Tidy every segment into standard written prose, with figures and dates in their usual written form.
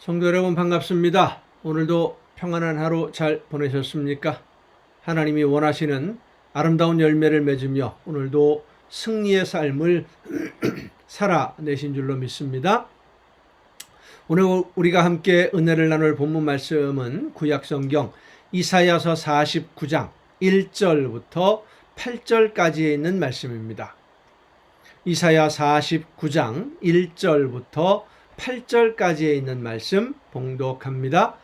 성도 여러분 반갑습니다. 오늘도 평안한 하루 잘 보내셨습니까? 하나님이 원하시는 아름다운 열매를 맺으며 오늘도 승리의 삶을 살아내신 줄로 믿습니다. 오늘 우리가 함께 은혜를 나눌 본문 말씀은 구약성경 이사야서 49장 1절부터 8절까지에 있는 말씀입니다. 이사야 49장 1절부터 8절까지에 있는 말씀 봉독합니다.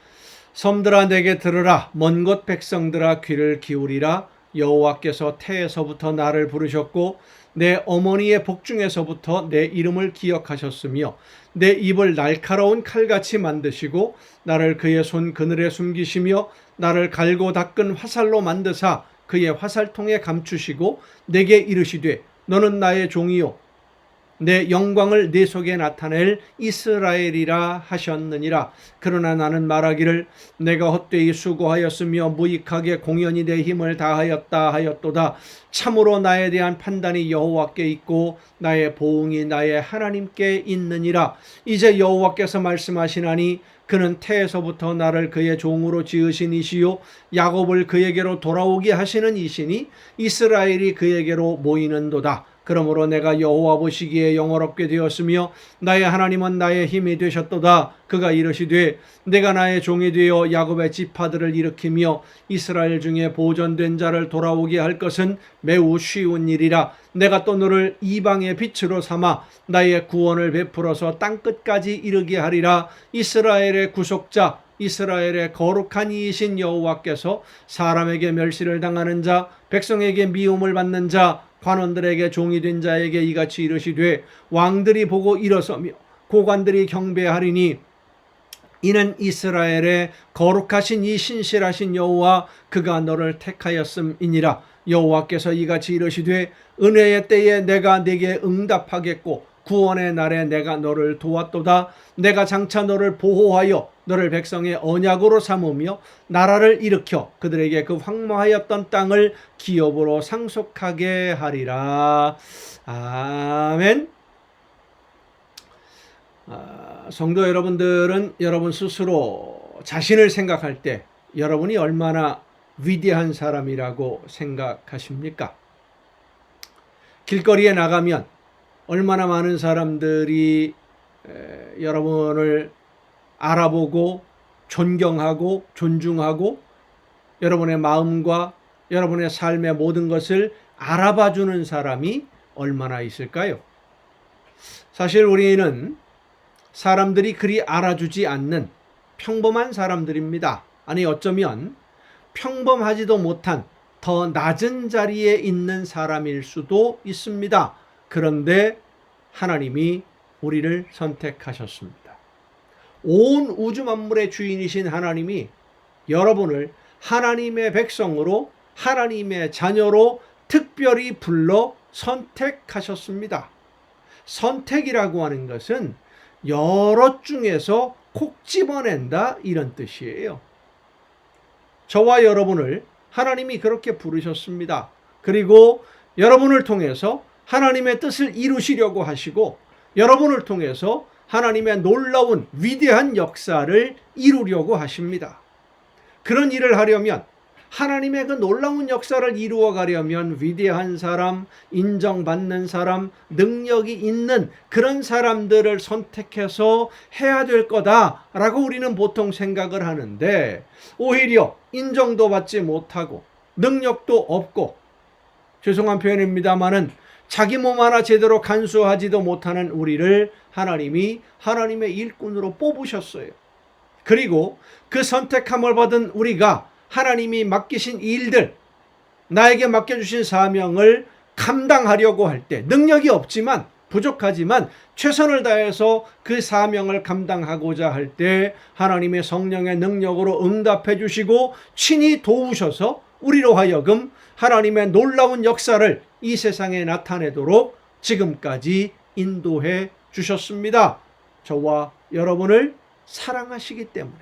섬들아 내게 들으라. 먼 곳 백성들아 귀를 기울이라. 여호와께서 태에서부터 나를 부르셨고 내 어머니의 복중에서부터 내 이름을 기억하셨으며 내 입을 날카로운 칼같이 만드시고 나를 그의 손 그늘에 숨기시며 나를 갈고 닦은 화살로 만드사 그의 화살통에 감추시고 내게 이르시되 너는 나의 종이요 내 영광을 네 속에 나타낼 이스라엘이라 하셨느니라. 그러나 나는 말하기를 내가 헛되이 수고하였으며 무익하게 공연히 내 힘을 다하였다 하였도다. 참으로 나에 대한 판단이 여호와께 있고 나의 보응이 나의 하나님께 있느니라. 이제 여호와께서 말씀하시나니 그는 태에서부터 나를 그의 종으로 지으신 이시요 야곱을 그에게로 돌아오게 하시는 이시니 이스라엘이 그에게로 모이는도다. 그러므로 내가 여호와 보시기에 영화롭게 되었으며 나의 하나님은 나의 힘이 되셨도다. 그가 이르시되 내가 나의 종이 되어 야곱의 지파들을 일으키며 이스라엘 중에 보존된 자를 돌아오게 할 것은 매우 쉬운 일이라. 내가 또 너를 이방의 빛으로 삼아 나의 구원을 베풀어서 땅끝까지 이르게 하리라. 이스라엘의 구속자 이스라엘의 거룩한 이이신 여호와께서 사람에게 멸시를 당하는 자 백성에게 미움을 받는 자 관원들에게 종이 된 자에게 이같이 이르시되 왕들이 보고 일어서며 고관들이 경배하리니 이는 이스라엘의 거룩하신 이 신실하신 여호와 그가 너를 택하였음이니라. 여호와께서 이같이 이르시되 은혜의 때에 내가 네게 응답하겠고 구원의 날에 내가 너를 도왔도다. 내가 장차 너를 보호하여 너를 백성의 언약으로 삼으며 나라를 일으켜 그들에게 그 황무하였던 땅을 기업으로 상속하게 하리라. 아멘. 성도 여러분들은 여러분 스스로 자신을 생각할 때 여러분이 얼마나 위대한 사람이라고 생각하십니까? 길거리에 나가면 얼마나 많은 사람들이 여러분을 알아보고 존경하고 존중하고 여러분의 마음과 여러분의 삶의 모든 것을 알아봐주는 사람이 얼마나 있을까요? 사실 우리는 사람들이 그리 알아주지 않는 평범한 사람들입니다. 아니 어쩌면 평범하지도 못한 더 낮은 자리에 있는 사람일 수도 있습니다. 그런데 하나님이 우리를 선택하셨습니다. 온 우주 만물의 주인이신 하나님이 여러분을 하나님의 백성으로 하나님의 자녀로 특별히 불러 선택하셨습니다. 선택이라고 하는 것은 여럿 중에서 콕 집어낸다 이런 뜻이에요. 저와 여러분을 하나님이 그렇게 부르셨습니다. 그리고 여러분을 통해서 하나님의 뜻을 이루시려고 하시고 여러분을 통해서 하나님의 놀라운 위대한 역사를 이루려고 하십니다. 그런 일을 하려면 하나님의 그 놀라운 역사를 이루어 가려면 위대한 사람, 인정받는 사람, 능력이 있는 그런 사람들을 선택해서 해야 될 거다라고 우리는 보통 생각을 하는데 오히려 인정도 받지 못하고 능력도 없고 죄송한 표현입니다마는 자기 몸 하나 제대로 간수하지도 못하는 우리를 하나님이 하나님의 일꾼으로 뽑으셨어요. 그리고 그 선택함을 받은 우리가 하나님이 맡기신 일들, 나에게 맡겨주신 사명을 감당하려고 할 때 능력이 없지만 부족하지만 최선을 다해서 그 사명을 감당하고자 할 때 하나님의 성령의 능력으로 응답해 주시고 친히 도우셔서 우리로 하여금 하나님의 놀라운 역사를 이 세상에 나타내도록 지금까지 인도해 주셨습니다. 저와 여러분을 사랑하시기 때문에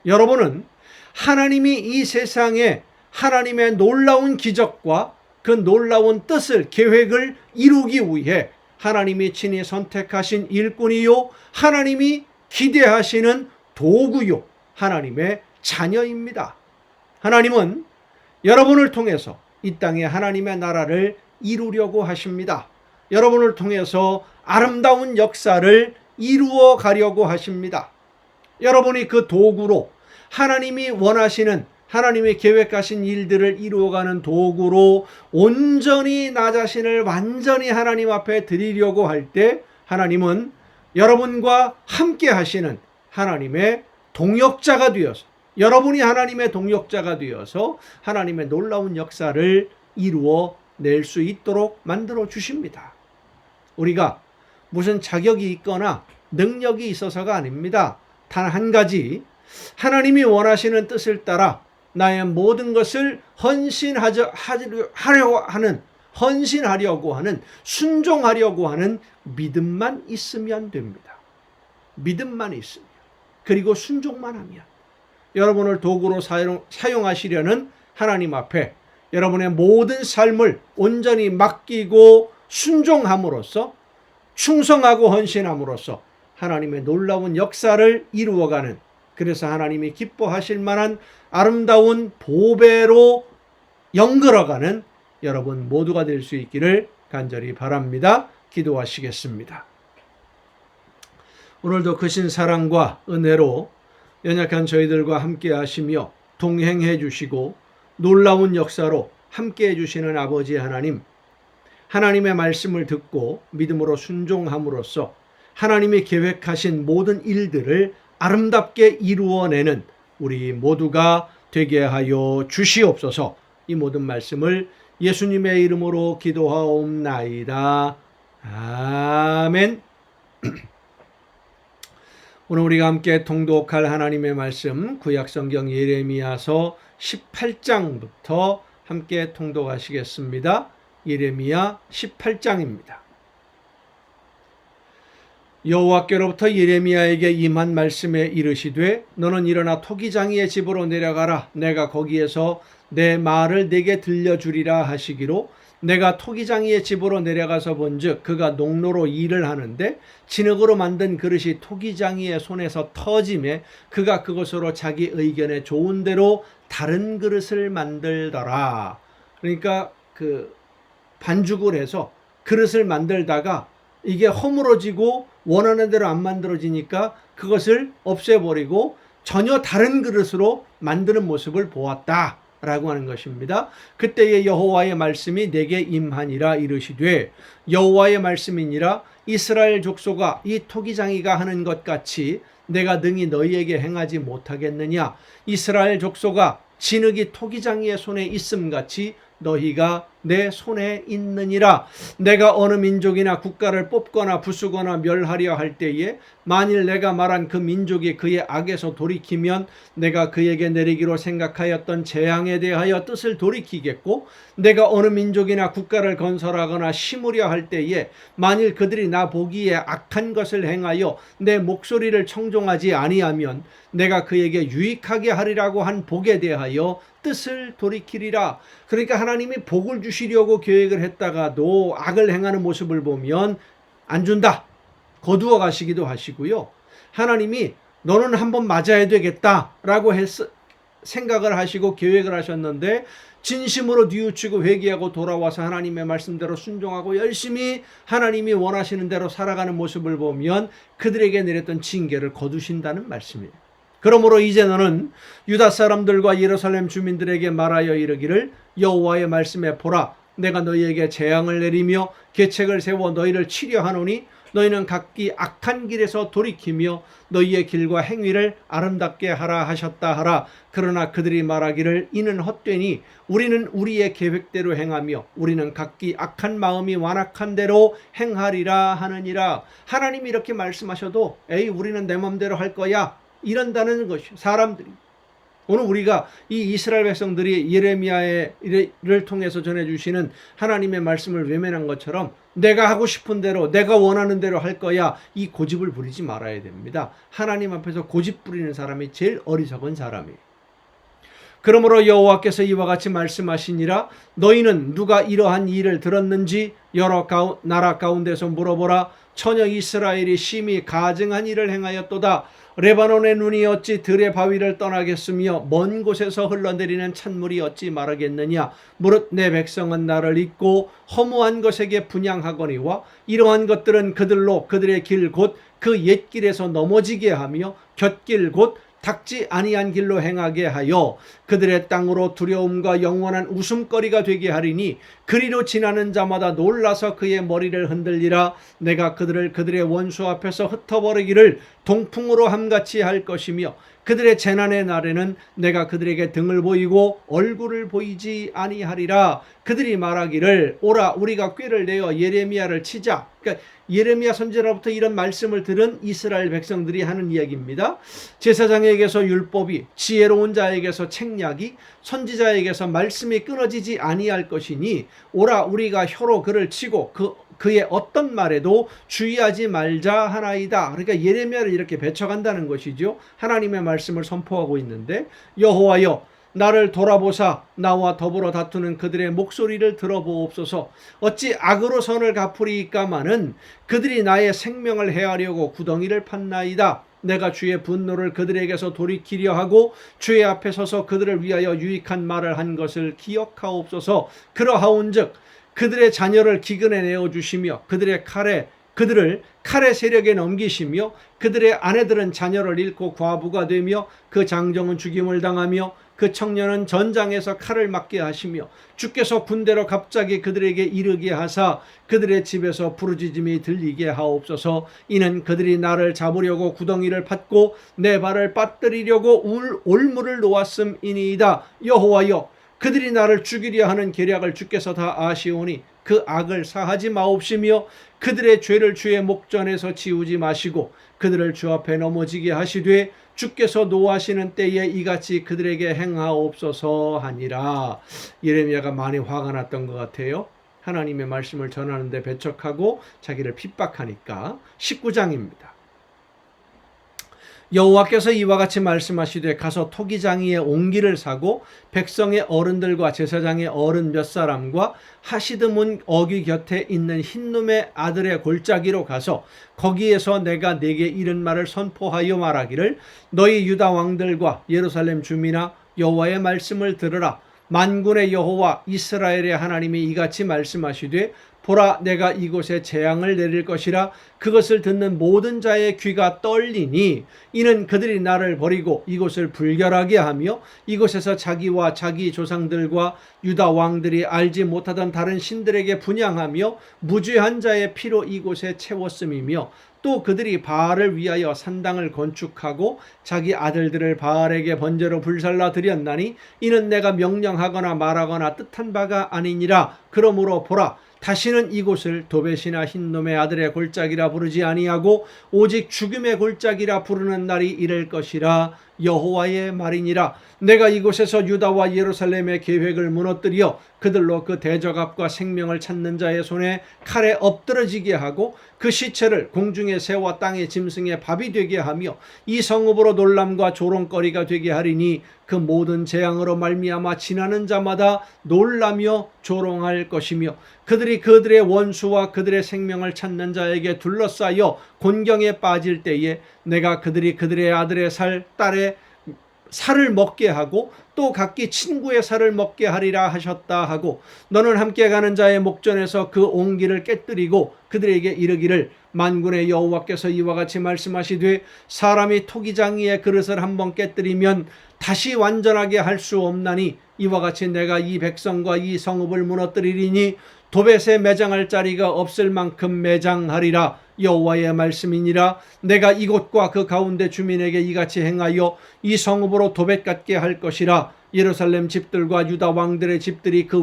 여러분은 하나님이 이 세상에 하나님의 놀라운 기적과 그 놀라운 뜻을 계획을 이루기 위해 하나님이 친히 선택하신 일꾼이요 하나님이 기대하시는 도구요 하나님의 자녀입니다. 하나님은 여러분을 통해서 이 땅에 하나님의 나라를 이루려고 하십니다. 여러분을 통해서 아름다운 역사를 이루어 가려고 하십니다. 여러분이 그 도구로 하나님이 원하시는 하나님이 계획하신 일들을 이루어가는 도구로 온전히 나 자신을 완전히 하나님 앞에 드리려고 할 때 하나님은 여러분과 함께 하시는 하나님의 동역자가 되어서 여러분이 하나님의 동역자가 되어서 하나님의 놀라운 역사를 이루어 낼 수 있도록 만들어 주십니다. 우리가 무슨 자격이 있거나 능력이 있어서가 아닙니다. 단 한 가지, 하나님이 원하시는 뜻을 따라 나의 모든 것을 헌신하려고 하는 순종하려고 하는 믿음만 있으면 됩니다. 믿음만 있으면, 그리고 순종만 하면 여러분을 도구로 사용하시려는 하나님 앞에 여러분의 모든 삶을 온전히 맡기고 순종함으로써, 충성하고 헌신함으로써 하나님의 놀라운 역사를 이루어가는, 그래서 하나님이 기뻐하실 만한 아름다운 보배로 연결어가는 여러분 모두가 될 수 있기를 간절히 바랍니다. 기도하시겠습니다. 오늘도 크신 사랑과 은혜로 연약한 저희들과 함께 하시며 동행해 주시고 놀라운 역사로 함께 해 주시는 아버지 하나님, 하나님의 말씀을 듣고 믿음으로 순종함으로써 하나님이 계획하신 모든 일들을 아름답게 이루어내는 우리 모두가 되게 하여 주시옵소서. 이 모든 말씀을 예수님의 이름으로 기도하옵나이다. 아멘. 오늘 우리가 함께 통독할 하나님의 말씀, 구약성경 예레미야서 18장부터 함께 통독하시겠습니다. 예레미야 18장입니다. 여호와께로부터 예레미야에게 임한 말씀에 이르시되 너는 일어나 토기장이의 집으로 내려가라. 내가 거기에서 내 말을 네게 들려주리라 하시기로 내가 토기장이의 집으로 내려가서 본즉 그가 농로로 일을 하는데 진흙으로 만든 그릇이 토기장이의 손에서 터짐에 그가 그것으로 자기 의견에 좋은 대로 다른 그릇을 만들더라. 그러니까 그 반죽을 해서 그릇을 만들다가 이게 허물어지고 원하는 대로 안 만들어지니까 그것을 없애버리고 전혀 다른 그릇으로 만드는 모습을 보았다 라고 하는 것입니다. 그때의 여호와의 말씀이 내게 임하니라 이르시되 여호와의 말씀이니라 이스라엘 족속아 이 토기장이가 하는 것 같이 내가 능히 너희에게 행하지 못하겠느냐. 이스라엘 족속아 진흙이 토기장이의 손에 있음같이 너희가 내 손에 있느니라. 내가 어느 민족이나 국가를 뽑거나 부수거나 멸하려 할 때에 만일 내가 말한 그 민족이 그의 악에서 돌이키면 내가 그에게 내리기로 생각하였던 재앙에 대하여 뜻을 돌이키겠고 내가 어느 민족이나 국가를 건설하거나 심으려 할 때에 만일 그들이 나 보기에 악한 것을 행하여 내 목소리를 청종하지 아니하면 내가 그에게 유익하게 하리라고 한 복에 대하여 뜻을 돌이키리라. 그러니까 하나님이 복을 주시려고 계획을 했다가도 악을 행하는 모습을 보면 안 준다, 거두어 가시기도 하시고요. 하나님이 너는 한번 맞아야 되겠다라고 생각을 하시고 계획을 하셨는데 진심으로 뉘우치고 회개하고 돌아와서 하나님의 말씀대로 순종하고 열심히 하나님이 원하시는 대로 살아가는 모습을 보면 그들에게 내렸던 징계를 거두신다는 말씀이에요. 그러므로 이제 너는 유다 사람들과 예루살렘 주민들에게 말하여 이르기를 여호와의 말씀에 보라. 내가 너희에게 재앙을 내리며 계책을 세워 너희를 치려 하노니 너희는 각기 악한 길에서 돌이키며 너희의 길과 행위를 아름답게 하라 하셨다 하라. 그러나 그들이 말하기를 이는 헛되니 우리는 우리의 계획대로 행하며 우리는 각기 악한 마음이 완악한 대로 행하리라 하느니라. 하나님이 이렇게 말씀하셔도 에이 우리는 내 맘대로 할 거야 이런다는 것이 사람들이. 오늘 우리가 이 이스라엘 백성들이 예레미야를 통해서 전해주시는 하나님의 말씀을 외면한 것처럼 내가 하고 싶은 대로 내가 원하는 대로 할 거야 이 고집을 부리지 말아야 됩니다. 하나님 앞에서 고집 부리는 사람이 제일 어리석은 사람이에요. 그러므로 여호와께서 이와 같이 말씀하시니라. 너희는 누가 이러한 일을 들었는지 여러 나라 가운데서 물어보라. 처녀 이스라엘이 심히 가증한 일을 행하였도다. 레바논의 눈이 어찌 들의 바위를 떠나겠으며 먼 곳에서 흘러내리는 찬물이 어찌 마르겠느냐. 무릇 내 백성은 나를 잊고 허무한 것에게 분향하거니와 이러한 것들은 그들로 그들의 길 곧 그 옛길에서 넘어지게 하며 곁길 곧 닥지 아니한 길로 행하게 하여 그들의 땅으로 두려움과 영원한 웃음거리가 되게 하리니 그리로 지나는 자마다 놀라서 그의 머리를 흔들리라. 내가 그들을 그들의 원수 앞에서 흩어버리기를 동풍으로 함같이 할 것이며 그들의 재난의 날에는 내가 그들에게 등을 보이고 얼굴을 보이지 아니하리라. 그들이 말하기를 오라 우리가 꾀를 내어 예레미야를 치자. 그러니까 예레미야 선지자로부터 이런 말씀을 들은 이스라엘 백성들이 하는 이야기입니다. 제사장에게서 율법이, 지혜로운 자에게서 책략이, 선지자에게서 말씀이 끊어지지 아니할 것이니 오라 우리가 혀로 그를 치고 그의 어떤 말에도 주의하지 말자 하나이다. 그러니까 예레미야를 이렇게 배척한다는 것이죠. 하나님의 말씀을 선포하고 있는데 여호와여 나를 돌아보사 나와 더불어 다투는 그들의 목소리를 들어보옵소서. 어찌 악으로 선을 갚으리이까마는 그들이 나의 생명을 해하려고 구덩이를 팠나이다. 내가 주의 분노를 그들에게서 돌이키려 하고 주의 앞에 서서 그들을 위하여 유익한 말을 한 것을 기억하옵소서. 그러하온즉 그들의 자녀를 기근에 내어주시며 그들을 칼의 세력에 넘기시며 그들의 아내들은 자녀를 잃고 과부가 되며 그 장정은 죽임을 당하며 그 청년은 전장에서 칼을 맞게 하시며 주께서 군대로 갑자기 그들에게 이르게 하사 그들의 집에서 부르짖음이 들리게 하옵소서. 이는 그들이 나를 잡으려고 구덩이를 팠고 내 발을 빠뜨리려고 올무를 놓았음이니이다. 여호와여 그들이 나를 죽이려 하는 계략을 주께서 다 아시오니 그 악을 사하지 마옵시며 그들의 죄를 주의 목전에서 지우지 마시고 그들을 주 앞에 넘어지게 하시되 주께서 노하시는 때에 이같이 그들에게 행하옵소서 하니라. 예레미야가 많이 화가 났던 것 같아요. 하나님의 말씀을 전하는데 배척하고 자기를 핍박하니까. 19장입니다. 여호와께서 이와 같이 말씀하시되 가서 토기장이의 옹기를 사고 백성의 어른들과 제사장의 어른 몇 사람과 하시드문 어귀 곁에 있는 흰놈의 아들의 골짜기로 가서 거기에서 내가 네게 이른 말을 선포하여 말하기를 너희 유다 왕들과 예루살렘 주민아 여호와의 말씀을 들으라. 만군의 여호와 이스라엘의 하나님이 이같이 말씀하시되 보라 내가 이곳에 재앙을 내릴 것이라. 그것을 듣는 모든 자의 귀가 떨리니 이는 그들이 나를 버리고 이곳을 불결하게 하며 이곳에서 자기와 자기 조상들과 유다 왕들이 알지 못하던 다른 신들에게 분향하며 무죄한 자의 피로 이곳에 채웠음이며 또 그들이 바알을 위하여 산당을 건축하고 자기 아들들을 바알에게 번제로 불살라 드렸나니 이는 내가 명령하거나 말하거나 뜻한 바가 아니니라. 그러므로 보라 다시는 이곳을 도벳이나 흰놈의 아들의 골짜기라 부르지 아니하고 오직 죽음의 골짜기라 부르는 날이 이를 것이라. 여호와의 말이니라. 내가 이곳에서 유다와 예루살렘의 계획을 무너뜨려 그들로 그 대적압과 생명을 찾는 자의 손에 칼에 엎드러지게 하고 그 시체를 공중의 새와 땅의 짐승의 밥이 되게 하며 이 성읍으로 놀람과 조롱거리가 되게 하리니 그 모든 재앙으로 말미암아 지나는 자마다 놀라며 조롱할 것이며 그들이 그들의 원수와 그들의 생명을 찾는 자에게 둘러싸여 곤경에 빠질 때에 내가 그들이 그들의 아들의 딸의 살을 먹게 하고 또 각기 친구의 살을 먹게 하리라 하셨다 하고 너는 함께 가는 자의 목전에서 그 옹기를 깨뜨리고 그들에게 이르기를 만군의 여호와께서 이와 같이 말씀하시되 사람이 토기장이의 그릇을 한번 깨뜨리면 다시 완전하게 할 수 없나니 이와 같이 내가 이 백성과 이 성읍을 무너뜨리리니 도벳에 매장할 자리가 없을 만큼 매장하리라. 여호와의 말씀이니라. 내가 이곳과 그 가운데 주민에게 이같이 행하여 이 성읍으로 도벳 같게 할 것이라. 예루살렘 집들과 유다 왕들의 집들이 그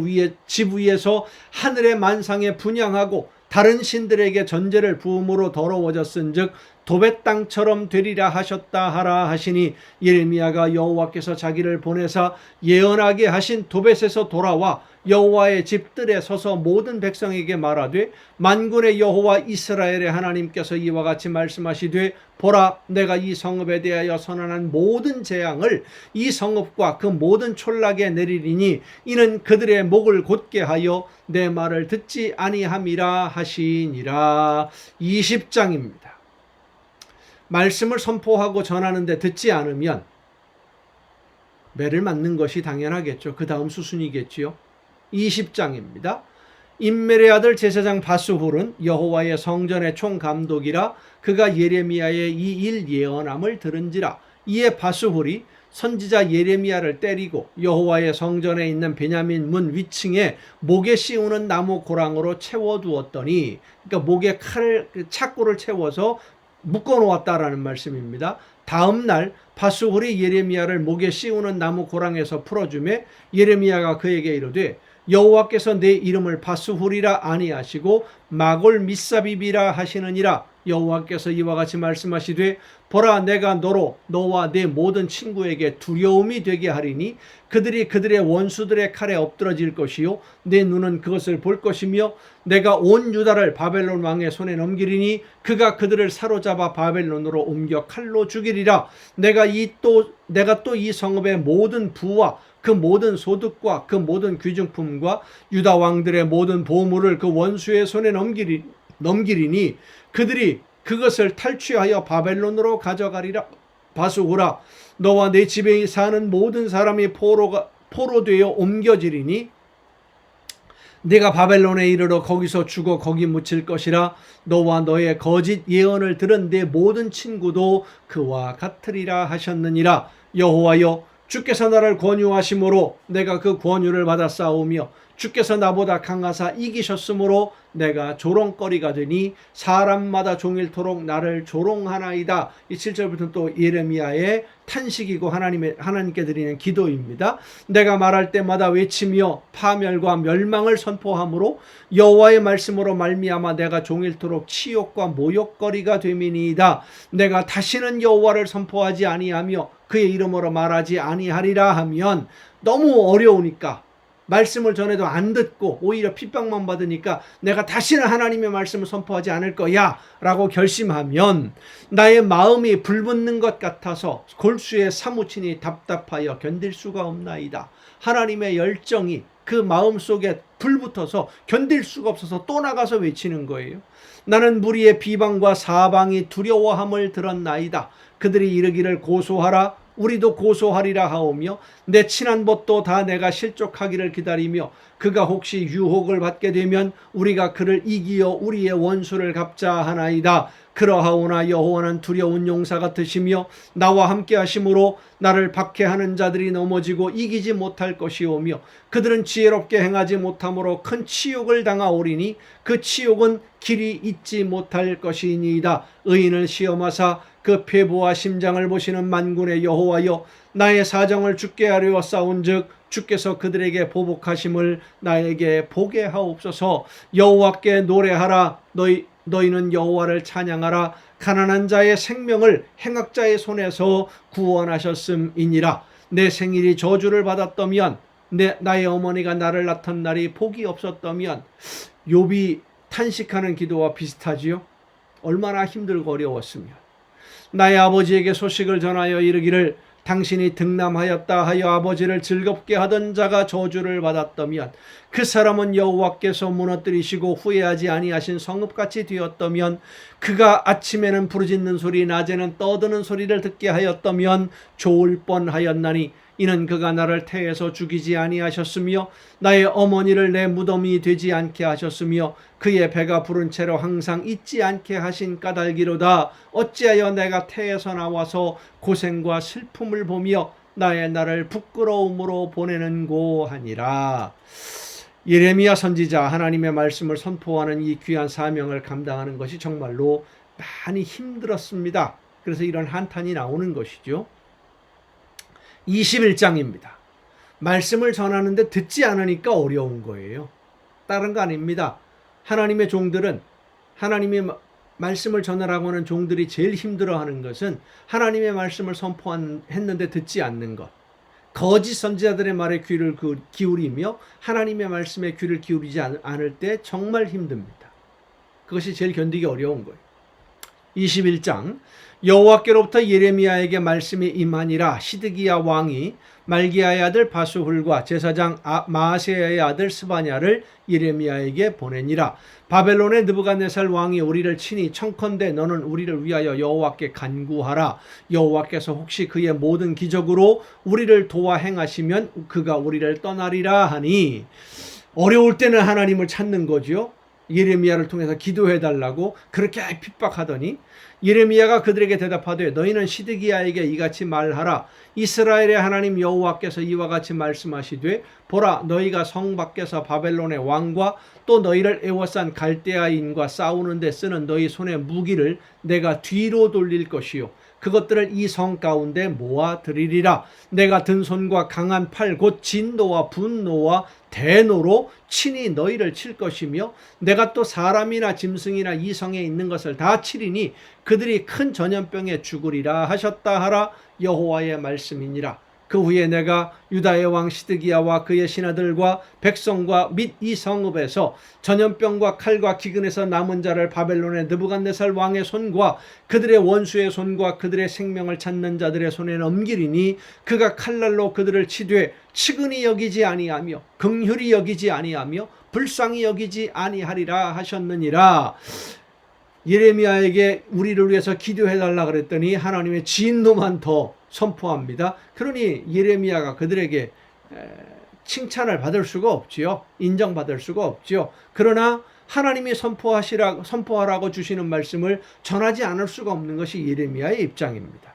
집 위에서 하늘의 만상에 분향하고 다른 신들에게 전제를 부음으로 더러워졌은즉 도벳 땅처럼 되리라 하셨다 하라 하시니 예레미야가 여호와께서 자기를 보내사 예언하게 하신 도벳에서 돌아와 여호와의 집들에 서서 모든 백성에게 말하되 만군의 여호와 이스라엘의 하나님께서 이와 같이 말씀하시되 보라, 내가 이 성읍에 대하여 선언한 모든 재앙을 이 성읍과 그 모든 촌락에 내리리니 이는 그들의 목을 곧게 하여 내 말을 듣지 아니함이라 하시니라. 20장입니다. 말씀을 선포하고 전하는데 듣지 않으면 매를 맞는 것이 당연하겠죠. 그 다음 수순이겠지요. 20장입니다. 임멜의 아들 제사장 바스훌은 여호와의 성전의 총감독이라 그가 예레미야의 이 일 예언함을 들은지라. 이에 바스훌이 선지자 예레미야를 때리고 여호와의 성전에 있는 베냐민 문 위층에 목에 씌우는 나무 고랑으로 채워두었더니, 그러니까 목에 착고를 채워서 묶어놓았다라는 말씀입니다. 다음 날 바스훌이 예레미야를 목에 씌우는 나무 고랑에서 풀어주매 예레미야가 그에게 이르되 여호와께서 내 이름을 바스훌이라 아니하시고 마골 미사비비라 하시느니라. 여호와께서 이와 같이 말씀하시되 보라, 내가 너와 내 모든 친구에게 두려움이 되게 하리니 그들이 그들의 원수들의 칼에 엎드러질 것이요 내 눈은 그것을 볼 것이며 내가 온 유다를 바벨론 왕의 손에 넘기리니 그가 그들을 사로잡아 바벨론으로 옮겨 칼로 죽이리라. 내가 또 이 성읍의 모든 부와 그 모든 소득과 그 모든 귀중품과 유다 왕들의 모든 보물을 그 원수의 손에 넘기리니 그들이 그것을 탈취하여 바벨론으로 가져가리라. 바스후라, 너와 내 집에 사는 모든 사람이 포로되어 옮겨지리니 네가 바벨론에 이르러 거기서 죽어 거기 묻힐 것이라. 너와 너의 거짓 예언을 들은 내 모든 친구도 그와 같으리라 하셨느니라. 여호와여, 주께서 나를 권유하심으로 내가 그 권유를 받아 싸우며 주께서 나보다 강하사 이기셨으므로 내가 조롱거리가 되니 사람마다 종일토록 나를 조롱하나이다. 이 7절부터는 또 예레미야의 탄식이고 하나님께 드리는 기도입니다. 내가 말할 때마다 외치며 파멸과 멸망을 선포하므로 여호와의 말씀으로 말미암아 내가 종일토록 치욕과 모욕거리가 됨이니이다. 내가 다시는 여호와를 선포하지 아니하며 그의 이름으로 말하지 아니하리라 하면 너무 어려우니까, 말씀을 전해도 안 듣고 오히려 핍박만 받으니까 내가 다시는 하나님의 말씀을 선포하지 않을 거야 라고 결심하면 나의 마음이 불붙는 것 같아서 골수에 사무치니 답답하여 견딜 수가 없나이다. 하나님의 열정이 그 마음속에 불붙어서 견딜 수가 없어서 또 나가서 외치는 거예요. 나는 무리의 비방과 사방이 두려워함을 들었나이다. 그들이 이르기를 고소하라, 우리도 고소하리라 하오며 내 친한 벗도 다 내가 실족하기를 기다리며 그가 혹시 유혹을 받게 되면 우리가 그를 이기어 우리의 원수를 갚자 하나이다. 그러하오나 여호와는 두려운 용사 같으시며 나와 함께 하심으로 나를 박해하는 자들이 넘어지고 이기지 못할 것이오며 그들은 지혜롭게 행하지 못함으로 큰 치욕을 당하오리니 그 치욕은 길이 잊지 못할 것이니이다. 의인을 시험하사 그 폐부와 심장을 보시는 만군의 여호와여, 나의 사정을 주께 아뢰어 싸운즉 주께서 그들에게 보복하심을 나에게 보게 하옵소서. 여호와께 노래하라. 너희는 여호와를 찬양하라. 가난한 자의 생명을 행악자의 손에서 구원하셨음이니라. 내 생일이 저주를 받았다면, 나의 어머니가 나를 낳던 날이 복이 없었다면, 욥이 탄식하는 기도와 비슷하지요. 얼마나 힘들고 어려웠으면. 나의 아버지에게 소식을 전하여 이르기를 당신이 등남하였다 하여 아버지를 즐겁게 하던 자가 저주를 받았다면, 그 사람은 여호와께서 무너뜨리시고 후회하지 아니하신 성읍같이 되었다면, 그가 아침에는 부르짖는 소리 낮에는 떠드는 소리를 듣게 하였다면 좋을 뻔하였나니 이는 그가 나를 태에서 죽이지 아니하셨으며 나의 어머니를 내 무덤이 되지 않게 하셨으며 그의 배가 부른 채로 항상 잊지 않게 하신 까닭이로다. 어찌하여 내가 태에서 나와서 고생과 슬픔을 보며 나의 날을 부끄러움으로 보내는고 하니라. 예레미야 선지자, 하나님의 말씀을 선포하는 이 귀한 사명을 감당하는 것이 정말로 많이 힘들었습니다. 그래서 이런 한탄이 나오는 것이죠. 21장입니다. 말씀을 전하는데 듣지 않으니까 어려운 거예요. 다른 거 아닙니다. 하나님의 종들은, 하나님의 말씀을 전하라고 하는 종들이 제일 힘들어하는 것은 하나님의 말씀을 선포했는데 듣지 않는 것. 거짓 선지자들의 말에 귀를 기울이며 하나님의 말씀에 귀를 기울이지 않을 때 정말 힘듭니다. 그것이 제일 견디기 어려운 거예요. 21장 여호와께로부터 예레미야에게 말씀이 임하니라. 시드기야 왕이 말기야의 아들 바수훌과 제사장 마아세야의 아들 스바냐를 예레미야에게 보내니라. 바벨론의 느부갓네살 왕이 우리를 치니 청컨대 너는 우리를 위하여 여호와께 간구하라. 여호와께서 혹시 그의 모든 기적으로 우리를 도와 행하시면 그가 우리를 떠나리라 하니, 어려울 때는 하나님을 찾는 거죠. 예레미야를 통해서 기도해달라고 그렇게 핍박하더니 예레미야가 그들에게 대답하되 너희는 시드기야에게 이같이 말하라. 이스라엘의 하나님 여호와께서 이와 같이 말씀하시되 보라, 너희가 성 밖에서 바벨론의 왕과 또 너희를 애워싼 갈대아인과 싸우는 데 쓰는 너희 손의 무기를 내가 뒤로 돌릴 것이요 그것들을 이 성 가운데 모아 드리리라. 내가 든 손과 강한 팔 곧 진노와 분노와 대노로 친히 너희를 칠 것이며 내가 또 사람이나 짐승이나 이 성에 있는 것을 다 치리니 그들이 큰 전염병에 죽으리라 하셨다 하라. 여호와의 말씀이니라. 그 후에 내가 유다의 왕 시드기야와 그의 신하들과 백성과 및 이 성읍에서 전염병과 칼과 기근에서 남은 자를 바벨론의 느부갓네살 왕의 손과 그들의 원수의 손과 그들의 생명을 찾는 자들의 손에 넘기리니 그가 칼날로 그들을 치되 측은히 여기지 아니하며 긍휼히 여기지 아니하며 불쌍히 여기지 아니하리라 하셨느니라. 예레미야에게 우리를 위해서 기도해달라 그랬더니 하나님의 진노만 더 선포합니다. 그러니 예레미야가 그들에게 칭찬을 받을 수가 없지요. 인정받을 수가 없지요. 그러나 하나님이 선포하라고 주시는 말씀을 전하지 않을 수가 없는 것이 예레미야의 입장입니다.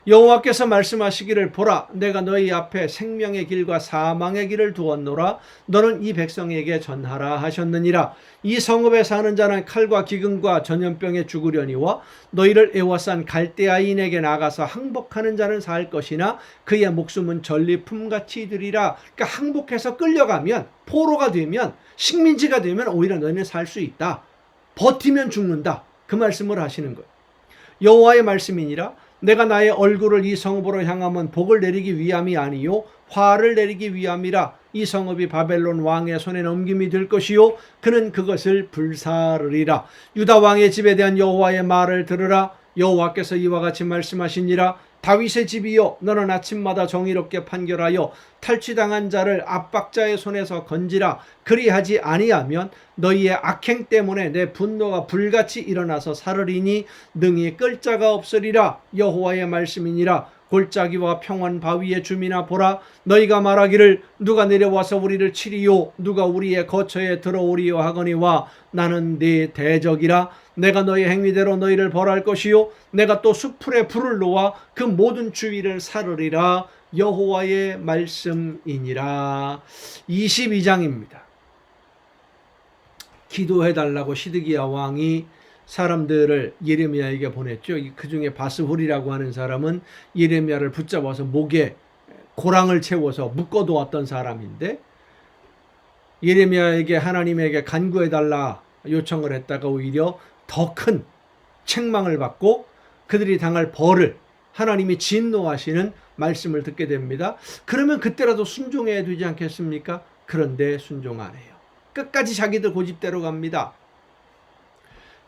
여호와께서 말씀하시기를 보라, 내가 너희 앞에 생명의 길과 사망의 길을 두었노라. 너는 이 백성에게 전하라 하셨느니라. 이 성읍에 사는 자는 칼과 기근과 전염병에 죽으려니와 너희를 애워싼 갈대아인에게 나가서 항복하는 자는 살 것이나 그의 목숨은 전리품같이 되리라. 그러니까 항복해서 끌려가면, 포로가 되면, 식민지가 되면 오히려 너희는 살 수 있다. 버티면 죽는다. 그 말씀을 하시는 거예요. 여호와의 말씀이니라. 내가 나의 얼굴을 이 성읍으로 향하면 복을 내리기 위함이 아니요 화를 내리기 위함이라. 이 성읍이 바벨론 왕의 손에 넘김이 될 것이요 그는 그것을 불사르리라. 유다 왕의 집에 대한 여호와의 말을 들으라. 여호와께서 이와 같이 말씀하시니라. 다윗의 집이여, 너는 아침마다 정의롭게 판결하여 탈취당한 자를 압박자의 손에서 건지라. 그리하지 아니하면 너희의 악행 때문에 내 분노가 불같이 일어나서 사르리니 능히 끌 자가 없으리라. 여호와의 말씀이니라. 골짜기와 평원 바위의 주민아 보라, 너희가 말하기를 누가 내려와서 우리를 치리요 누가 우리의 거처에 들어오리요 하거니와 나는 네 대적이라. 내가 너희 행위대로 너희를 벌할 것이요 내가 또 수풀에 불을 놓아 그 모든 주위를 사르리라. 여호와의 말씀이니라. 22장입니다. 기도해달라고 시드기야 왕이 사람들을 예레미야에게 보냈죠. 그 중에 바스훌이라고 하는 사람은 예레미야를 붙잡아서 목에 고랑을 채워서 묶어두었던 사람인데, 예레미야에게 하나님에게 간구해달라 요청을 했다가 오히려 더 큰 책망을 받고 그들이 당할 벌을, 하나님이 진노하시는 말씀을 듣게 됩니다. 그러면 그때라도 순종해야 되지 않겠습니까? 그런데 순종 안 해요. 끝까지 자기들 고집대로 갑니다.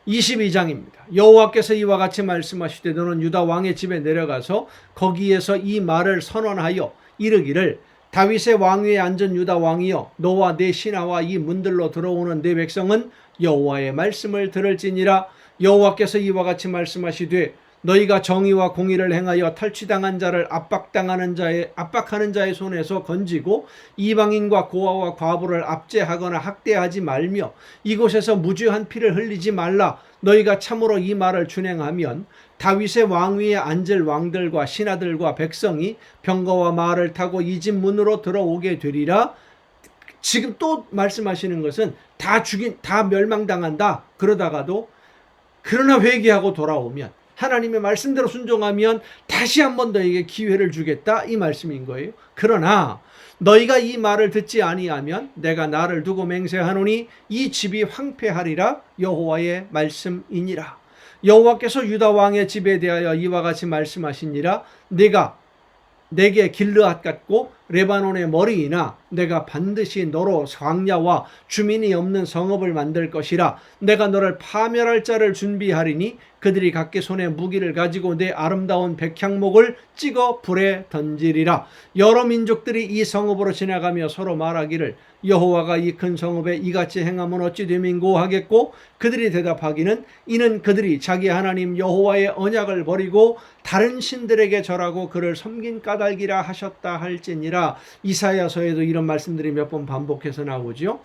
22장입니다. 여호와께서 이와 같이 말씀하시되 너는 유다 왕의 집에 내려가서 거기에서 이 말을 선언하여 이르기를 다윗의 왕위에 앉은 유다 왕이여, 너와 내 신하와 이 문들로 들어오는 내 백성은 여호와의 말씀을 들을지니라. 여호와께서 이와 같이 말씀하시되 너희가 정의와 공의를 행하여 탈취당한 자를 압박하는 자의 손에서 건지고 이방인과 고아와 과부를 압제하거나 학대하지 말며 이곳에서 무죄한 피를 흘리지 말라. 너희가 참으로 이 말을 준행하면 다윗의 왕위에 앉을 왕들과 신하들과 백성이 병거와 말을 타고 이 집 문으로 들어오게 되리라. 지금 또 말씀하시는 것은 다 멸망당한다. 그러나 회개하고 돌아오면, 하나님의 말씀대로 순종하면 다시 한 번 너에게 기회를 주겠다, 이 말씀인 거예요. 그러나 너희가 이 말을 듣지 아니하면 내가 나를 두고 맹세하노니 이 집이 황폐하리라. 여호와의 말씀이니라. 여호와께서 유다 왕의 집에 대하여 이와 같이 말씀하시니라. 내가 내게 길르앗 같고 레바논의 머리이나 내가 반드시 너로 광야와 주민이 없는 성읍을 만들 것이라. 내가 너를 파멸할 자를 준비하리니 그들이 각기 손에 무기를 가지고 내 아름다운 백향목을 찍어 불에 던지리라. 여러 민족들이 이 성읍으로 지나가며 서로 말하기를 여호와가 이 큰 성읍에 이같이 행함은 어찌 됨인고 하겠고, 그들이 대답하기는 이는 그들이 자기 하나님 여호와의 언약을 버리고 다른 신들에게 절하고 그를 섬긴 까닭이라 하셨다 할지니라. 이사야서에도 이런 말씀들이 몇 번 반복해서 나오죠.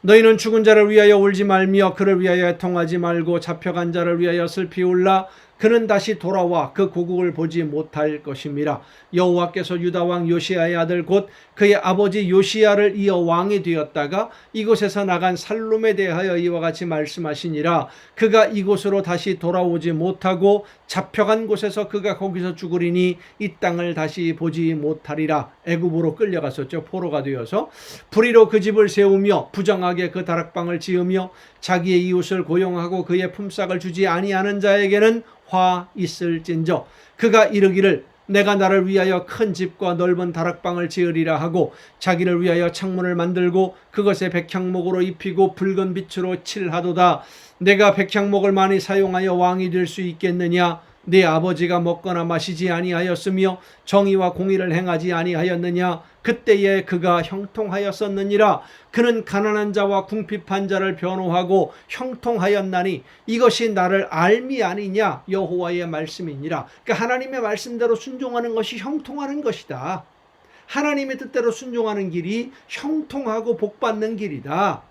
너희는 죽은 자를 위하여 울지 말며 그를 위하여 애통하지 말고 잡혀간 자를 위하여 슬피 울라. 그는 다시 돌아와 그 고국을 보지 못할 것임이라. 여호와께서 유다 왕 요시야의 아들 곧 그의 아버지 요시야를 이어 왕이 되었다가 이곳에서 나간 살룸에 대하여 이와 같이 말씀하시니라. 그가 이곳으로 다시 돌아오지 못하고 잡혀간 곳에서 그가 거기서 죽으리니 이 땅을 다시 보지 못하리라. 애굽으로 끌려갔었죠. 포로가 되어서 불의로 그 집을 세우며 부정하게 그 다락방을 지으며 자기의 이웃을 고용하고 그의 품삯을 주지 아니하는 자에게는 화 있을진저. 그가 이르기를 내가 나를 위하여 큰 집과 넓은 다락방을 지으리라 하고 자기를 위하여 창문을 만들고 그것에 백향목으로 입히고 붉은 빛으로 칠하도다. 내가 백향목을 많이 사용하여 왕이 될 수 있겠느냐? 네 아버지가 먹거나 마시지 아니하였으며 정의와 공의를 행하지 아니하였느냐? 그때에 그가 형통하였었느니라. 그는 가난한 자와 궁핍한 자를 변호하고 형통하였나니 이것이 나를 알미 아니냐? 여호와의 말씀이니라. 그러니까 하나님의 말씀대로 순종하는 것이 형통하는 것이다. 하나님의 뜻대로 순종하는 길이 형통하고 복받는 길이다.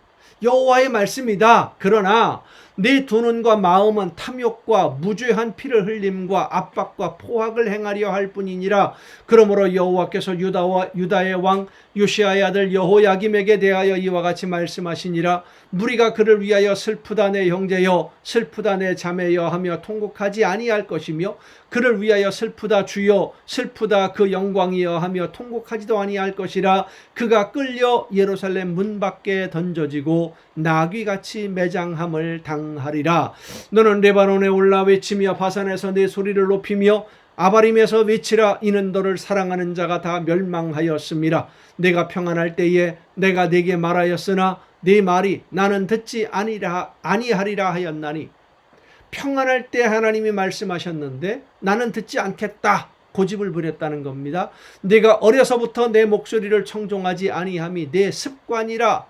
여호와의 말씀이다. 그러나 내 두 눈과 마음은 탐욕과 무죄한 피를 흘림과 압박과 포악을 행하려 할 뿐이니라. 그러므로 여호와께서 유다의 왕 요시야의 아들 여호야김에게 대하여 이와 같이 말씀하시니라. 무리가 그를 위하여 슬프다 내 형제여, 슬프다 내 자매여 하며 통곡하지 아니할 것이며 그를 위하여 슬프다 주여, 슬프다 그 영광이여 하며 통곡하지도 아니할 것이라. 그가 끌려 예루살렘 문 밖에 던져지고 나귀같이 매장함을 당하리라. 너는 레바논에 올라 외치며 바산에서 내 소리를 높이며 아바림에서 외치라. 이는 너를 사랑하는 자가 다 멸망하였음이라. 내가 평안할 때에 내가 네게 말하였으나 네 말이 나는 듣지 아니하리라 하였나니. 평안할 때 하나님이 말씀하셨는데 나는 듣지 않겠다. 고집을 부렸다는 겁니다. 내가 어려서부터 내 목소리를 청종하지 아니함이 내 습관이라.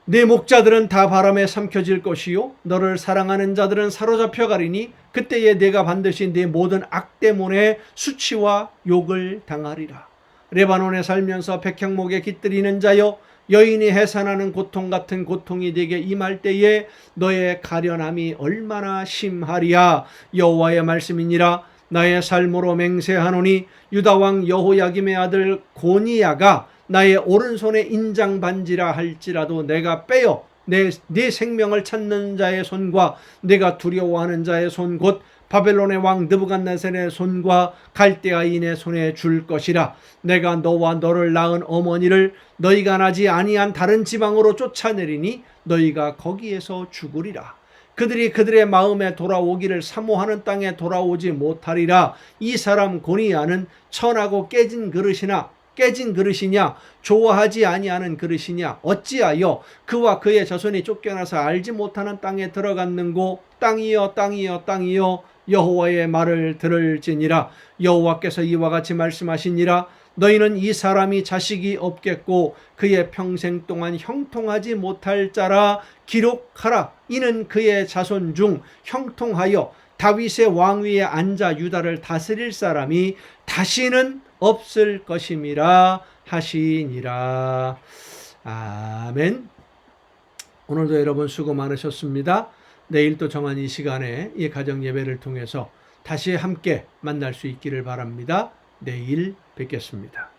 내 목자들은 다 바람에 삼켜질 것이요 너를 사랑하는 자들은 사로잡혀 가리니 그때에 내가 반드시 내 모든 악 때문에 수치와 욕을 당하리라. 레바논에 살면서 백향목에 깃들이는 자여, 여인이 해산하는 고통 같은 고통이 네게 임할 때에 너의 가련함이 얼마나 심하리야. 여호와의 말씀이니라. 나의 삶으로 맹세하노니 유다 왕 여호야김의 아들 고니야가 나의 오른손에 인장 반지라 할지라도 내가 빼어 내 생명을 찾는 자의 손과 내가 두려워하는 자의 손 곧 바벨론의 왕 느부갓네살의 손과 갈대아인의 손에 줄 것이라. 내가 너와 너를 낳은 어머니를 너희가 나지 아니한 다른 지방으로 쫓아내리니 너희가 거기에서 죽으리라. 그들이 그들의 마음에 돌아오기를 사모하는 땅에 돌아오지 못하리라. 이 사람 고니야는 천하고 깨진 그릇이냐 좋아하지 아니하는 그릇이냐 어찌하여 그와 그의 자손이 쫓겨나서 알지 못하는 땅에 들어갔는고. 땅이여 여호와의 말을 들을지니라. 여호와께서 이와 같이 말씀하시니라. 너희는 이 사람이 자식이 없겠고 그의 평생 동안 형통하지 못할 자라 기록하라. 이는 그의 자손 중 형통하여 다윗의 왕위에 앉아 유다를 다스릴 사람이 다시는 없을 것임이라 하시니라. 아멘. 오늘도 여러분 수고 많으셨습니다. 내일 또 정한 이 시간에 이 가정 예배를 통해서 다시 함께 만날 수 있기를 바랍니다. 내일 뵙겠습니다.